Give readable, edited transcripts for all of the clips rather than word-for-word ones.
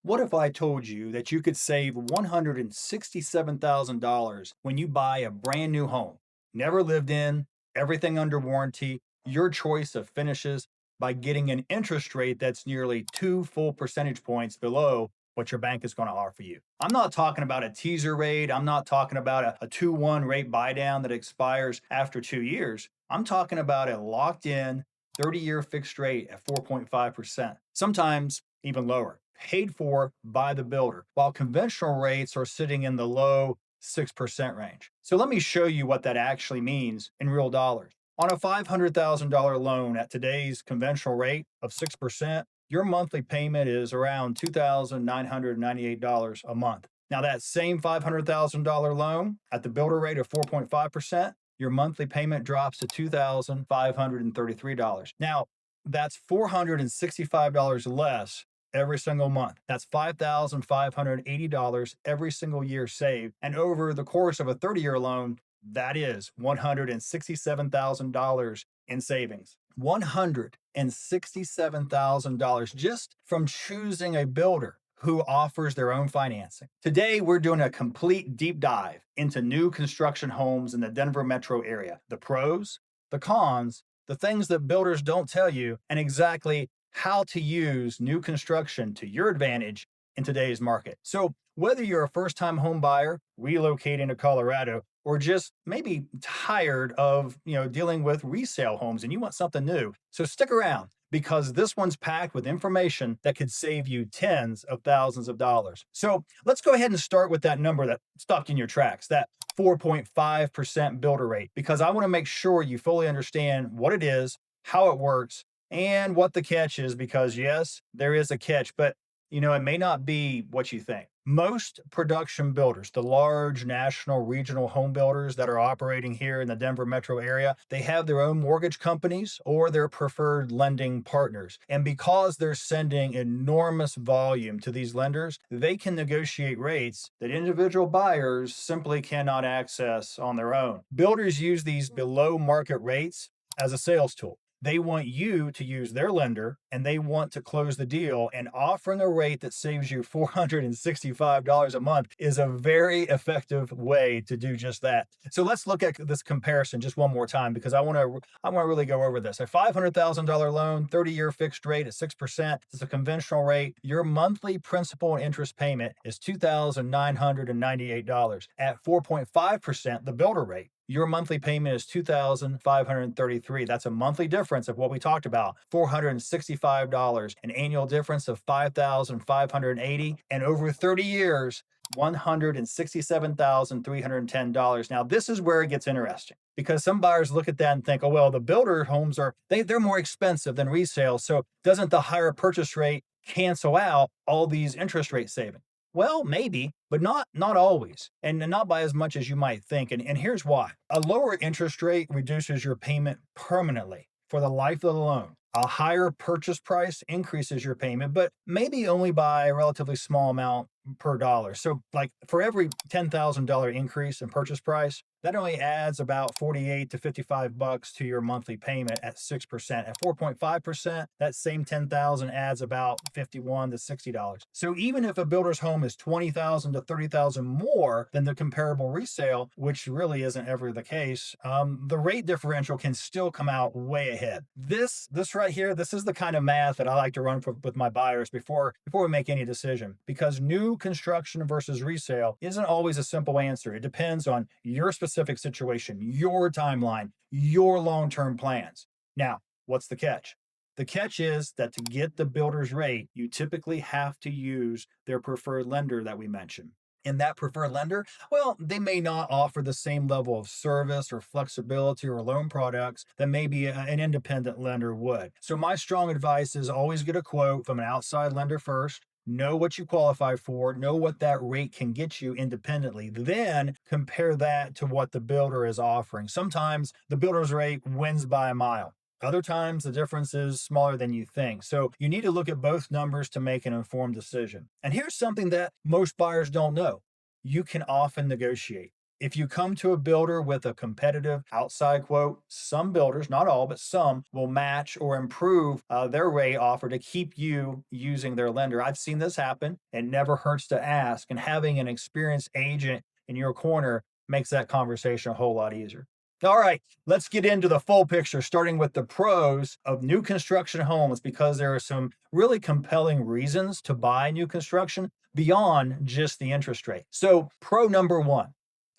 What if I told you that you could save $167,000 when you buy a brand new home, never lived in, everything under warranty, your choice of finishes, by getting an interest rate that's nearly 2 full percentage points below what your bank is going to offer you? I'm not talking about a teaser rate. I'm not talking about a 2-1 rate buy down that expires after 2 years. I'm talking about a locked in 30-year fixed rate at 4.5%, sometimes even lower, paid for by the builder, while conventional rates are sitting in the low 6% range. So let me show you what that actually means in real dollars. On a $500,000 loan at today's conventional rate of 6%, your monthly payment is around $2,998 a month. Now, that same $500,000 loan at the builder rate of 4.5%, your monthly payment drops to $2,533. Now, that's $465 less every single month. That's $5,580 every single year saved. And over the course of a 30-year loan, that is $167,000 in savings. $167,000 just from choosing a builder who offers their own financing. Today, we're doing a complete deep dive into new construction homes in the Denver metro area, the pros, the cons, the things that builders don't tell you, and exactly how to use new construction to your advantage in today's market. So, whether you're a first-time home buyer relocating to Colorado, or just maybe tired of dealing with resale homes and you want something new, so stick around because this one's packed with information that could save you tens of thousands of dollars. So let's go ahead and start with that number that stopped in your tracks, that 4.5% builder rate, because I want to make sure you fully understand what it is, how it works, and what the catch is, because yes, there is a catch, but it may not be what you think. Most production builders, the large national regional home builders that are operating here in the Denver metro area, they have their own mortgage companies or their preferred lending partners. And because they're sending enormous volume to these lenders, they can negotiate rates that individual buyers simply cannot access on their own. Builders use these below market rates as a sales tool. They want you to use their lender and they want to close the deal, and offering a rate that saves you $465 a month is a very effective way to do just that. So let's look at this comparison just one more time, because I want to really go over this. A $500,000 loan, 30-year fixed rate at 6%. It's a conventional rate. Your monthly principal and interest payment is $2,998. At 4.5%, the builder rate, your monthly payment is $2,533. That's a monthly difference of what we talked about, $465, an annual difference of $5,580, and over 30 years, $167,310. Now, this is where it gets interesting, because some buyers look at that and think, oh, well, the builder homes they're more expensive than resale. So doesn't the higher purchase rate cancel out all these interest rate savings? Well, maybe, but not always, and not by as much as you might think. And here's why. A lower interest rate reduces your payment permanently for the life of the loan. A higher purchase price increases your payment, but maybe only by a relatively small amount per dollar. So like for every $10,000 increase in purchase price, that only adds about 48 to 55 bucks to your monthly payment at 6%. At 4.5%, that same 10,000 adds about 51 to $60. So even if a builder's home is 20,000 to 30,000 more than the comparable resale, which really isn't ever the case, the rate differential can still come out way ahead. This right here, this is the kind of math that I like to run with my buyers before we make any decision, because new construction versus resale isn't always a simple answer. It depends on your specific situation, your timeline, your long-term plans. Now, what's the catch? The catch is that to get the builder's rate, you typically have to use their preferred lender that we mentioned. And that preferred lender, well, they may not offer the same level of service or flexibility or loan products that maybe an independent lender would. So my strong advice is always get a quote from an outside lender first. Know what you qualify for, know what that rate can get you independently, then compare that to what the builder is offering. Sometimes the builder's rate wins by a mile. Other times the difference is smaller than you think. So you need to look at both numbers to make an informed decision. And here's something that most buyers don't know. You can often negotiate. If you come to a builder with a competitive outside quote, some builders, not all, but some, will match or improve their rate offer to keep you using their lender. I've seen this happen. It never hurts to ask. And having an experienced agent in your corner makes that conversation a whole lot easier. All right, let's get into the full picture, starting with the pros of new construction homes, because there are some really compelling reasons to buy new construction beyond just the interest rate. So, pro number one.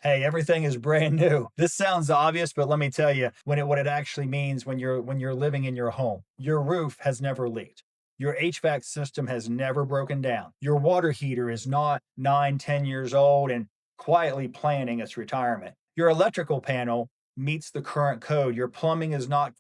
Hey, everything is brand new. This sounds obvious, but let me tell you what it actually means when you're living in your home. Your roof has never leaked. Your HVAC system has never broken down. Your water heater is not 9, 10 years old and quietly planning its retirement. Your electrical panel meets the current code. Your plumbing is not,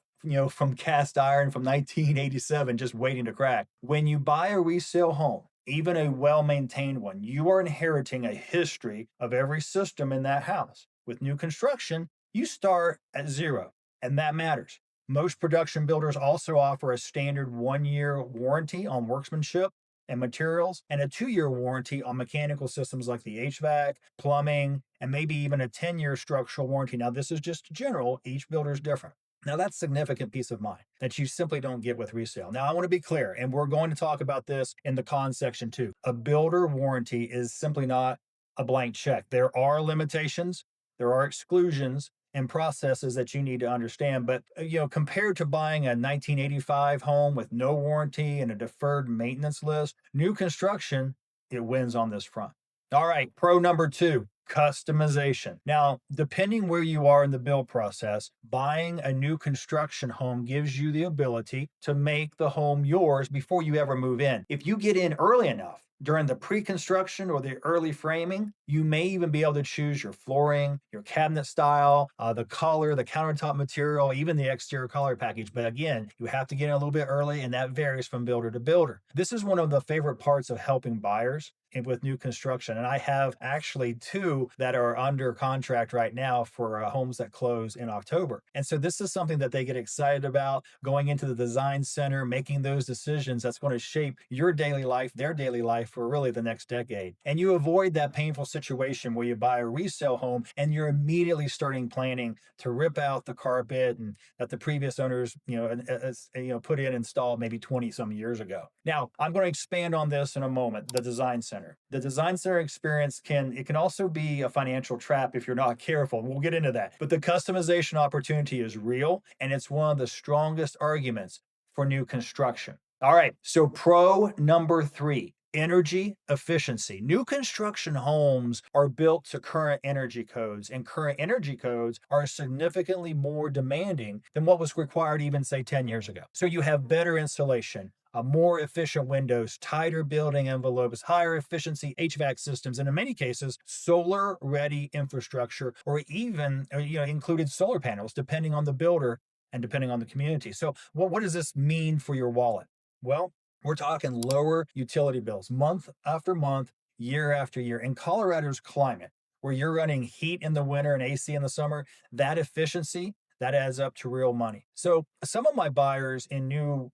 from cast iron from 1987 just waiting to crack. When you buy a resale home, even a well maintained one, you are inheriting a history of every system in that house. With new construction, you start at zero, and that matters. Most production builders also offer a standard 1 year warranty on workmanship and materials, and a 2 year warranty on mechanical systems like the HVAC, plumbing, and maybe even a 10 year structural warranty. Now, this is just general, each builder is different. Now, that's significant peace of mind that you simply don't get with resale. Now, I want to be clear, and we're going to talk about this in the cons section too. A builder warranty is simply not a blank check. There are limitations, there are exclusions, and processes that you need to understand. But, compared to buying a 1985 home with no warranty and a deferred maintenance list, new construction, it wins on this front. All right, pro number two, customization. Now, depending where you are in the build process, buying a new construction home gives you the ability to make the home yours before you ever move in. If you get in early enough, during the pre-construction or the early framing, you may even be able to choose your flooring, your cabinet style, the color, the countertop material, even the exterior color package. But again, you have to get in a little bit early, and that varies from builder to builder. This is one of the favorite parts of helping buyers with new construction. And I have actually two that are under contract right now for homes that close in October. And so this is something that they get excited about, going into the design center, making those decisions that's going to shape your daily life, their daily life for really the next decade. And you avoid that painful situation where you buy a resale home and you're immediately starting planning to rip out the carpet and that the previous owners, put in, installed maybe 20 some years ago. Now, I'm going to expand on this in a moment, the design center. The design center experience can also be a financial trap if you're not careful. We'll get into that. But the customization opportunity is real, and it's one of the strongest arguments for new construction. All right, so pro number three, energy efficiency. New construction homes are built to current energy codes, and current energy codes are significantly more demanding than what was required even, say, 10 years ago. So you have better insulation, more efficient windows, tighter building envelopes, higher efficiency HVAC systems, and in many cases, solar-ready infrastructure, or even included solar panels, depending on the builder and depending on the community. So, what does this mean for your wallet? Well, we're talking lower utility bills month after month, year after year. In Colorado's climate, where you're running heat in the winter and AC in the summer, that efficiency, that adds up to real money. So some of my buyers in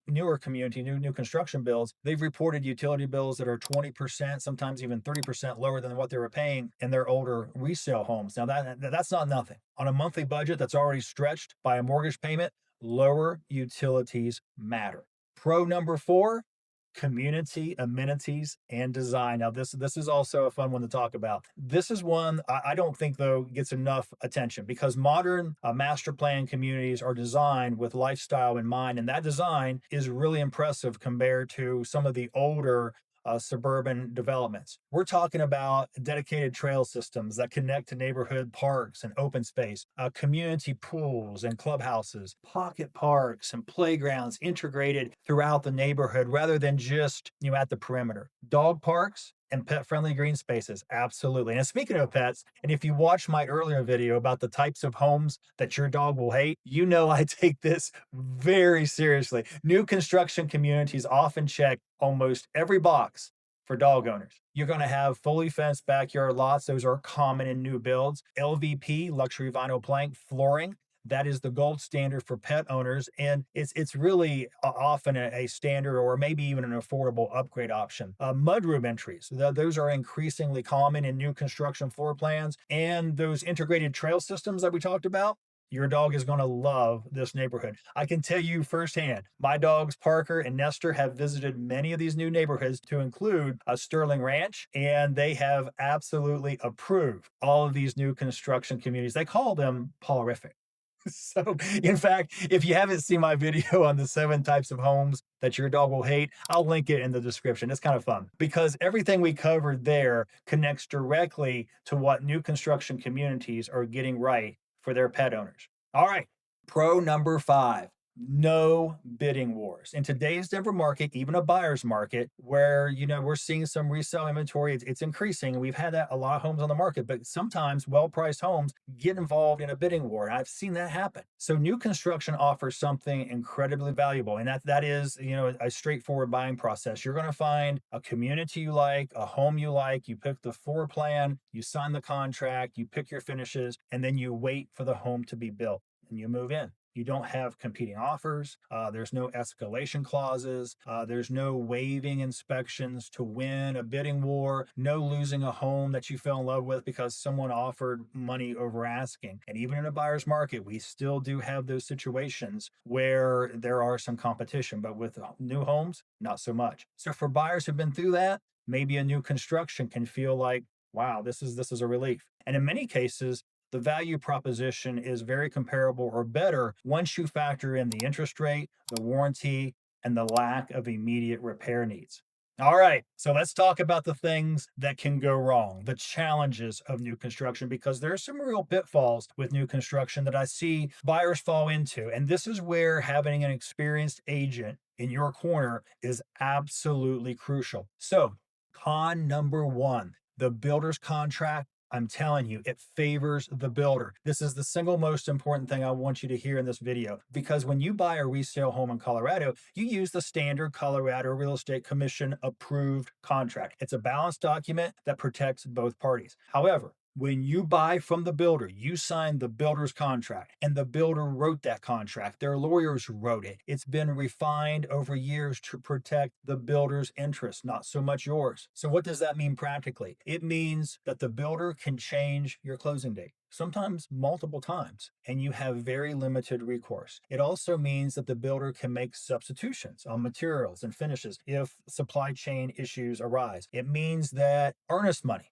newer community, new construction builds, they've reported utility bills that are 20%, sometimes even 30% lower than what they were paying in their older resale homes. Now that's not nothing. On a monthly budget that's already stretched by a mortgage payment, lower utilities matter. Pro number four, community amenities and design. Now, this is also a fun one to talk about. This is one I don't think, though, gets enough attention because modern master plan communities are designed with lifestyle in mind, and that design is really impressive compared to some of the older suburban developments. We're talking about dedicated trail systems that connect to neighborhood parks and open space, community pools and clubhouses, pocket parks and playgrounds integrated throughout the neighborhood rather than just at the perimeter. Dog parks and pet-friendly green spaces, absolutely. And speaking of pets, and if you watch my earlier video about the types of homes that your dog will hate, I take this very seriously. New construction communities often check almost every box for dog owners. You're going to have fully fenced backyard lots. Those are common in new builds. LVP, luxury vinyl plank flooring. that is the gold standard for pet owners. And it's really often a standard or maybe even an affordable upgrade option. Mudroom entries, those are increasingly common in new construction floor plans. And those integrated trail systems that we talked about, your dog is going to love this neighborhood. I can tell you firsthand, my dogs Parker and Nestor have visited many of these new neighborhoods, to include a Sterling Ranch, and they have absolutely approved all of these new construction communities. They call them Paulrific. So, in fact, if you haven't seen my video on the 7 types of homes that your dog will hate, I'll link it in the description. It's kind of fun because everything we covered there connects directly to what new construction communities are getting right for their pet owners. All right, pro number 5. No bidding wars. In today's Denver market, even a buyer's market where, we're seeing some resale inventory, it's increasing. We've had that a lot of homes on the market, but sometimes well-priced homes get involved in a bidding war. And I've seen that happen. So new construction offers something incredibly valuable. And that is, a straightforward buying process. You're going to find a community you like, a home you like, you pick the floor plan, you sign the contract, you pick your finishes, and then you wait for the home to be built and you move in. You don't have competing offers. There's no escalation clauses. There's no waiving inspections to win a bidding war. No losing a home that you fell in love with because someone offered money over asking. And even in a buyer's market, we still do have those situations where there are some competition. But with new homes, not so much. So for buyers who've been through that, maybe a new construction can feel like, wow, this is a relief. And in many cases, the value proposition is very comparable or better once you factor in the interest rate, the warranty, and the lack of immediate repair needs. All right, so let's talk about the things that can go wrong, the challenges of new construction, because there are some real pitfalls with new construction that I see buyers fall into. And this is where having an experienced agent in your corner is absolutely crucial. So, con number 1, the builder's contract. I'm telling you, it favors the builder. This is the single most important thing I want you to hear in this video, because when you buy a resale home in Colorado, you use the standard Colorado Real Estate Commission approved contract. It's a balanced document that protects both parties. However, when you buy from the builder, you sign the builder's contract, and the builder wrote that contract. Their lawyers wrote it. It's been refined over years to protect the builder's interests, not so much yours. So what does that mean practically? It means that the builder can change your closing date, sometimes multiple times, and you have very limited recourse. It also means that the builder can make substitutions on materials and finishes if supply chain issues arise. It means that earnest money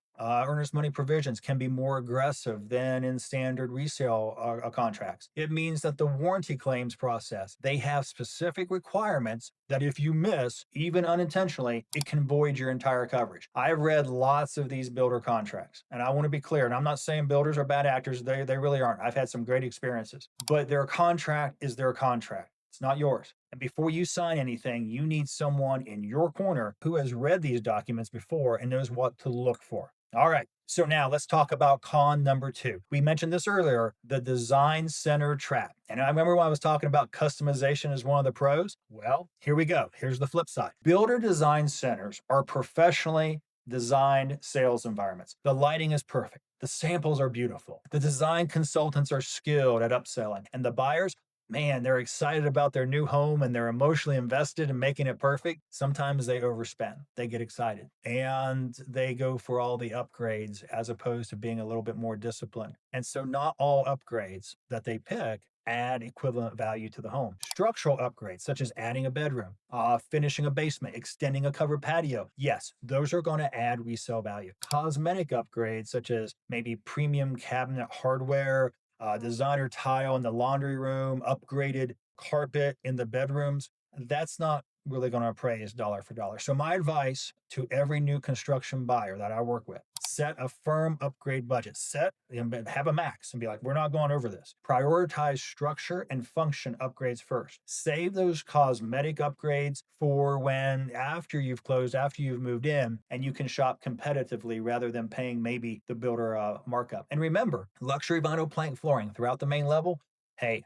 provisions can be more aggressive than in standard resale contracts. It means that the warranty claims process, they have specific requirements that if you miss, even unintentionally, it can void your entire coverage. I've read lots of these builder contracts, and I want to be clear, and I'm not saying builders are bad actors. They really aren't. I've had some great experiences, but their contract is their contract. It's not yours. And before you sign anything, you need someone in your corner who has read these documents before and knows what to look for. All right. So now let's talk about con number 2. We mentioned this earlier, the design center trap. And I remember when I was talking about customization as one of the pros. Well, here we go. Here's the flip side. Builder design centers are professionally designed sales environments. The lighting is perfect. The samples are beautiful. The design consultants are skilled at upselling. And the buyers, man, they're excited about their new home and they're emotionally invested in making it perfect. Sometimes they overspend, they get excited, and they go for all the upgrades as opposed to being a little bit more disciplined. And so not all upgrades that they pick add equivalent value to the home. Structural upgrades, such as adding a bedroom, finishing a basement, extending a covered patio. Yes, those are going to add resale value. Cosmetic upgrades, such as maybe premium cabinet hardware, designer tile in the laundry room, upgraded carpet in the bedrooms, that's not really going to appraise dollar for dollar. So my advice to every new construction buyer that I work with, set a firm upgrade budget. Have a max and be like, we're not going over this. Prioritize structure and function upgrades first. Save those cosmetic upgrades for when after you've closed, after you've moved in, and you can shop competitively rather than paying maybe the builder markup. And remember, luxury vinyl plank flooring throughout the main level, hey,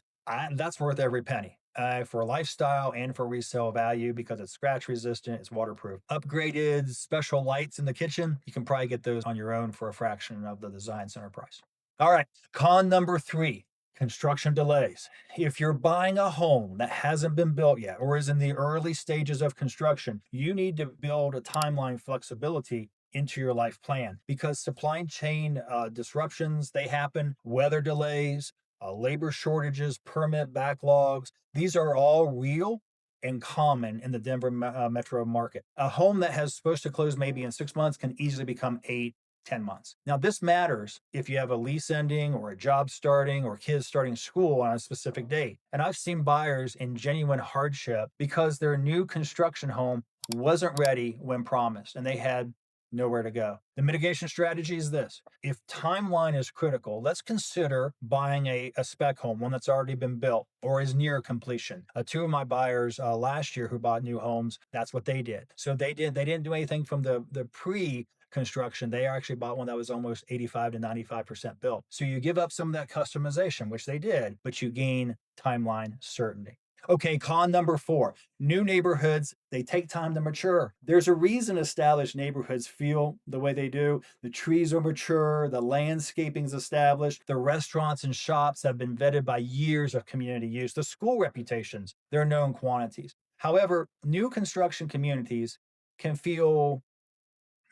that's worth every penny. For lifestyle and for resale value because it's scratch resistant, it's waterproof. Upgraded special lights in the kitchen, you can probably get those on your own for a fraction of the design center price. All right, con number 3, Construction delays. If you're buying a home that hasn't been built yet or is in the early stages of construction, you need to build a timeline flexibility into your life plan because supply chain disruptions, they happen, weather delays, labor shortages, permit backlogs. These are all real and common in the Denver metro market. A home that has supposed to close maybe in 6 months can easily become 8, 10 months. Now, this matters if you have a lease ending or a job starting or kids starting school on a specific date. And I've seen buyers in genuine hardship because their new construction home wasn't ready when promised and they had nowhere to go. The mitigation strategy is this. If timeline is critical, let's consider buying a spec home, one that's already been built or is near completion. Two of my buyers last year who bought new homes, that's what they did. So they didn't do anything from the pre construction. They actually bought one that was almost 85 to 95% built. So you give up some of that customization, which they did, but you gain timeline certainty. Okay, con number 4, new neighborhoods, they take time to mature. There's a reason established neighborhoods feel the way they do. The trees are mature, the landscaping's established, the restaurants and shops have been vetted by years of community use, the school reputations, they're known quantities. However, new construction communities can feel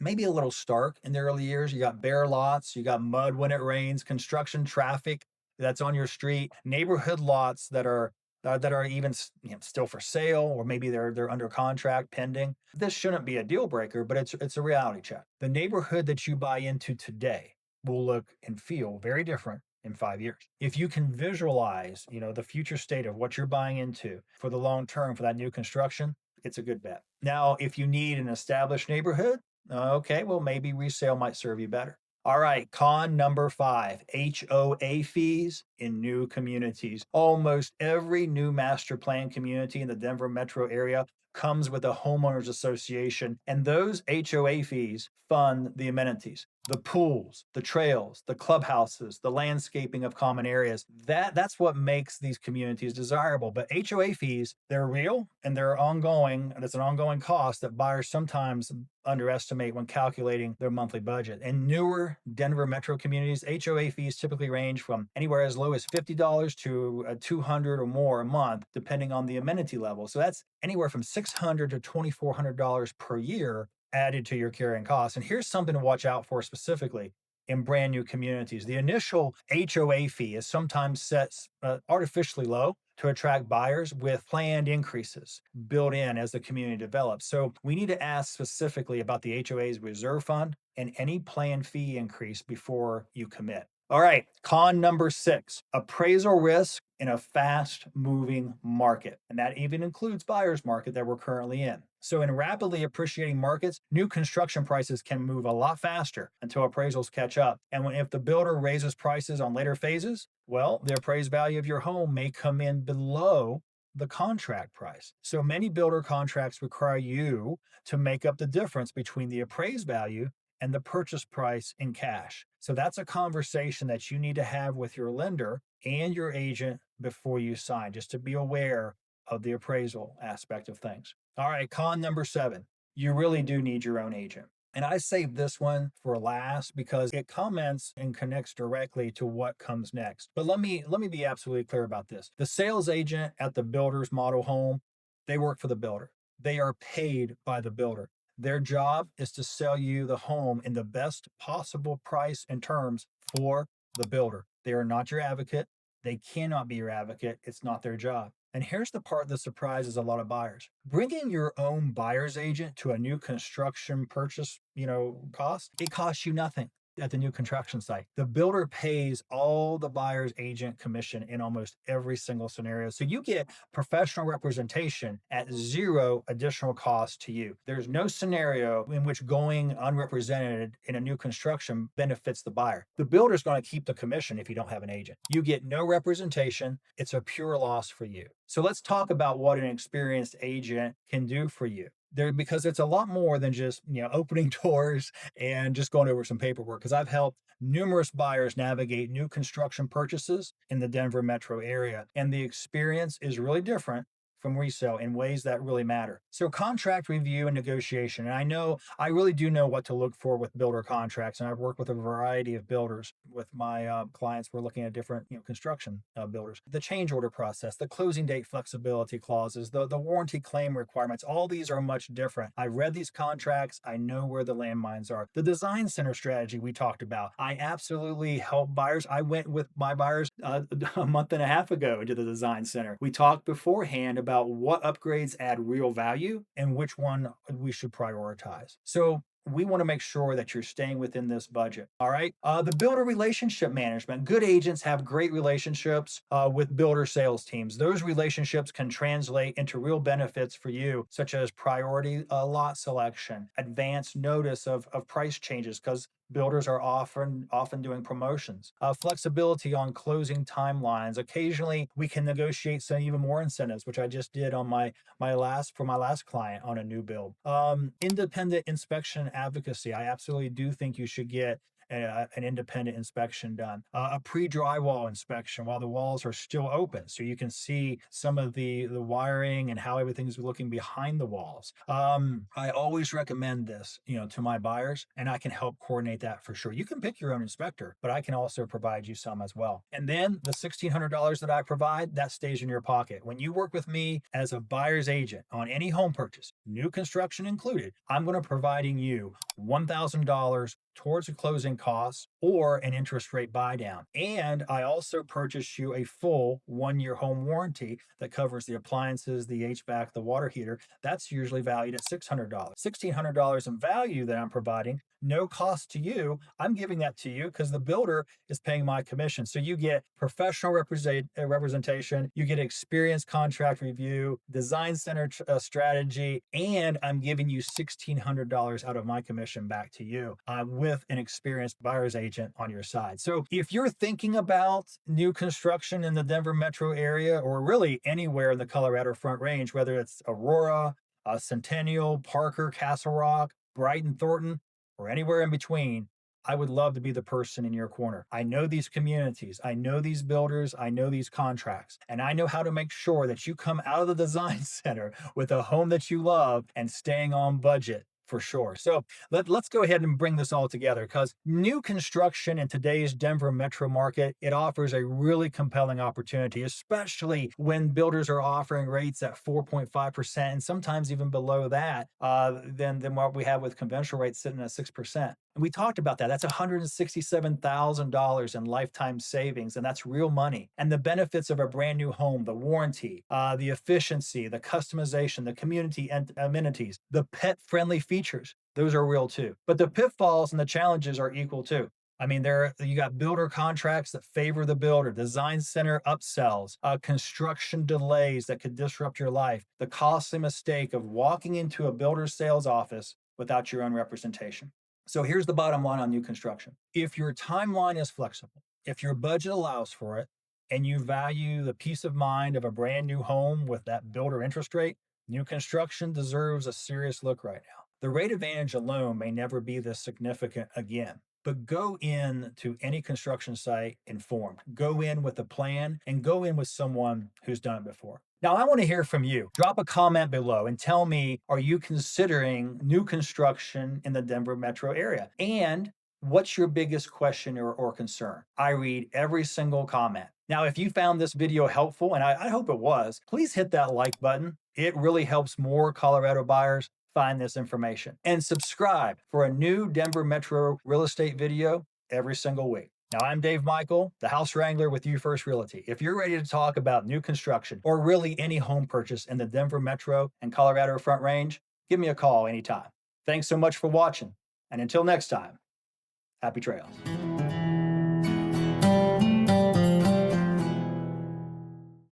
maybe a little stark in the early years. You got bare lots, you got mud when it rains, construction traffic that's on your street, neighborhood lots that are even still for sale, or maybe they're under contract pending. This shouldn't be a deal breaker, but it's a reality check. The neighborhood that you buy into today will look and feel very different in 5 years. If you can visualize, the future state of what you're buying into for the long term for that new construction, it's a good bet. Now, if you need an established neighborhood, okay, well, maybe resale might serve you better. All right, con number 5, HOA fees in new communities. Almost every new master plan community in the Denver metro area comes with a homeowners association, and those HOA fees fund the amenities, the pools, the trails, the clubhouses, the landscaping of common areas. That's what makes these communities desirable. But HOA fees, they're real and they're ongoing, and it's an ongoing cost that buyers sometimes underestimate when calculating their monthly budget. In newer Denver metro communities, HOA fees typically range from anywhere as low as $50 to $200 or more a month, depending on the amenity level. So that's anywhere from $600 to $2,400 per year added to your carrying costs. And here's something to watch out for specifically in brand new communities. The initial HOA fee is sometimes set artificially low to attract buyers with planned increases built in as the community develops. So we need to ask specifically about the HOA's reserve fund and any planned fee increase before you commit. All right, con number 6, appraisal risk in a fast moving market. And that even includes buyer's market that we're currently in. So in rapidly appreciating markets, new construction prices can move a lot faster until appraisals catch up. And if the builder raises prices on later phases, well, the appraised value of your home may come in below the contract price. So many builder contracts require you to make up the difference between the appraised value and the purchase price in cash. So that's a conversation that you need to have with your lender and your agent before you sign, just to be aware of the appraisal aspect of things. All right, con number 7, you really do need your own agent. And I saved this one for last because it comments and connects directly to what comes next. But let me be absolutely clear about this. The sales agent at the builder's model home, they work for the builder. They are paid by the builder. Their job is to sell you the home in the best possible price and terms for the builder. They are not your advocate. They cannot be your advocate. It's not their job. And here's the part that surprises a lot of buyers. Bringing your own buyer's agent to a new construction purchase, cost, it costs you nothing at the new construction site. The builder pays all the buyer's agent commission in almost every single scenario. So you get professional representation at zero additional cost to you. There's no scenario in which going unrepresented in a new construction benefits the buyer. The builder's going to keep the commission if you don't have an agent. You get no representation. It's a pure loss for you. So let's talk about what an experienced agent can do for you. Because it's a lot more than just opening doors and just going over some paperwork, because I've helped numerous buyers navigate new construction purchases in the Denver metro area, and the experience is really different from resale in ways that really matter. So contract review and negotiation. And I know I really do know what to look for with builder contracts, and I've worked with a variety of builders. With my clients, we're looking at different construction builders. The change order process, the closing date flexibility clauses, the warranty claim requirements. All these are much different. I read these contracts. I know where the landmines are. The design center strategy we talked about. I absolutely help buyers. I went with my buyers a month and a half ago into the design center. We talked beforehand about what upgrades add real value and which one we should prioritize. So we want to make sure that you're staying within this budget. All right. The builder relationship management. Good agents have great relationships with builder sales teams. Those relationships can translate into real benefits for you, such as priority lot selection, advance notice of price changes, because builders are often doing promotions, flexibility on closing timelines. Occasionally, we can negotiate some even more incentives, which I just did on my last client on a new build. Independent inspection advocacy. I absolutely do think you should get an independent inspection done, a pre-drywall inspection while the walls are still open, so you can see some of the wiring and how everything's looking behind the walls. I always recommend this, to my buyers, and I can help coordinate that for sure. You can pick your own inspector, but I can also provide you some as well. And then the $1,600 that I provide, that stays in your pocket. When you work with me as a buyer's agent on any home purchase, new construction included, I'm going to providing you $1,000 towards the closing costs or an interest rate buy down. And I also purchase you a full 1-year home warranty that covers the appliances, the HVAC, the water heater. That's usually valued at $600. $1,600 in value that I'm providing, no cost to you. I'm giving that to you because the builder is paying my commission. So you get professional representation, you get experienced contract review, design center strategy, and I'm giving you $1,600 out of my commission back to you with an experienced buyer's agent on your side. So if you're thinking about new construction in the Denver metro area, or really anywhere in the Colorado Front Range, whether it's Aurora, Centennial, Parker, Castle Rock, Brighton, Thornton, or anywhere in between, I would love to be the person in your corner. I know these communities, I know these builders, I know these contracts, and I know how to make sure that you come out of the design center with a home that you love and staying on budget. For sure. So let's go ahead and bring this all together, because new construction in today's Denver metro market, it offers a really compelling opportunity, especially when builders are offering rates at 4.5% and sometimes even below that than what we have with conventional rates sitting at 6%. And we talked about that. That's $167,000 in lifetime savings, and that's real money. And the benefits of a brand new home, the warranty, the efficiency, the customization, the community and amenities, the pet-friendly features, those are real too. But the pitfalls and the challenges are equal too. I mean, you got builder contracts that favor the builder, design center upsells, construction delays that could disrupt your life, the costly mistake of walking into a builder's sales office without your own representation. So here's the bottom line on new construction. If your timeline is flexible, if your budget allows for it, and you value the peace of mind of a brand new home with that builder interest rate, new construction deserves a serious look right now. The rate advantage alone may never be this significant again, but go in to any construction site informed. Go in with a plan and go in with someone who's done it before. Now, I want to hear from you. Drop a comment below and tell me, are you considering new construction in the Denver metro area? And what's your biggest question or concern? I read every single comment. Now, if you found this video helpful, and I hope it was, please hit that like button. It really helps more Colorado buyers find this information. And subscribe for a new Denver metro real estate video every single week. Now, I'm Dave Michael, the House Wrangler with You First Realty. If you're ready to talk about new construction or really any home purchase in the Denver metro and Colorado Front Range, give me a call anytime. Thanks so much for watching. And until next time, happy trails.